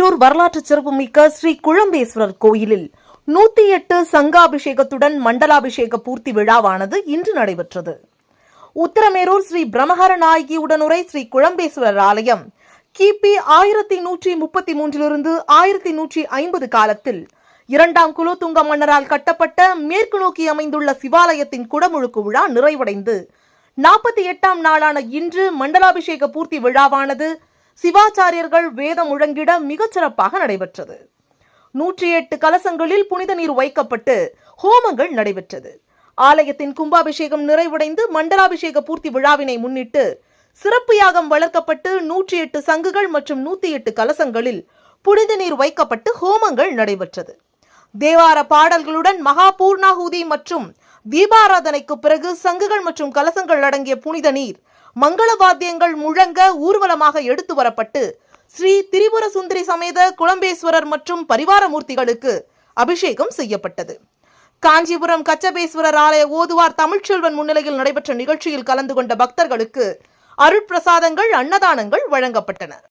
உத்திரமேரூர் வரலாற்று சிறப்புமிக்க ஸ்ரீ குழம்பேஸ்வரர் கோயிலில் 108 சங்காபிஷேகத்துடன் மண்டலாபிஷேக பூர்த்தி விழாவானது இன்று நடைபெற்றது. உத்திரமேரூர் ஸ்ரீ பிரம்மஹர நாயகி உடனுரை ஸ்ரீ குழம்பேஸ்வரர் ஆலயம் கிபி 1133 1150 காலத்தில் 2ஆம் குலோத்துங்க மன்னரால் கட்டப்பட்ட மேற்கு நோக்கி அமைந்துள்ள சிவாலயத்தின் குடமுழுக்கு விழா நிறைவடைந்து 48ஆம் நாளான இன்று மண்டலாபிஷேக பூர்த்தி விழாவானது சிவாச்சாரியர்கள் வேதம் முழங்கிட மிகச் சிறப்பாக நடைபெற்றது. 108 கலசங்களில் புனித நீர் வைக்கப்பட்டு ஹோமங்கள் நடைபெற்றது. ஆலயத்தின் கும்பாபிஷேகம் நிறைவடைந்து மண்டலாபிஷேக பூர்த்தி விழாவினை முன்னிட்டு சிறப்பு யாகம் வளர்க்கப்பட்டு 108 சங்குகள் மற்றும் 108 கலசங்களில் புனித நீர் வைக்கப்பட்டு ஹோமங்கள் நடைபெற்றது. தேவார பாடல்களுடன் மகா பூர்ணாகுதி மற்றும் தீபாராதனைக்கு பிறகு சங்குகள் மற்றும் கலசங்கள் அடங்கிய புனித நீர் மங்கள வாத்தியங்கள் முழங்க ஊர்வலமாக எடுத்து வரப்பட்டு ஸ்ரீ திரிபுர சுந்தரி சமேத குழம்பேஸ்வரர் மற்றும் பரிவார மூர்த்திகளுக்கு அபிஷேகம் செய்யப்பட்டது. காஞ்சிபுரம் கச்சபேஸ்வரர் ஆலய ஓதுவார் தமிழ்ச்செல்வன் முன்னிலையில் நடைபெற்ற நிகழ்ச்சியில் கலந்து கொண்ட பக்தர்களுக்கு அருட்பிரசாதங்கள், அன்னதானங்கள் வழங்கப்பட்டன.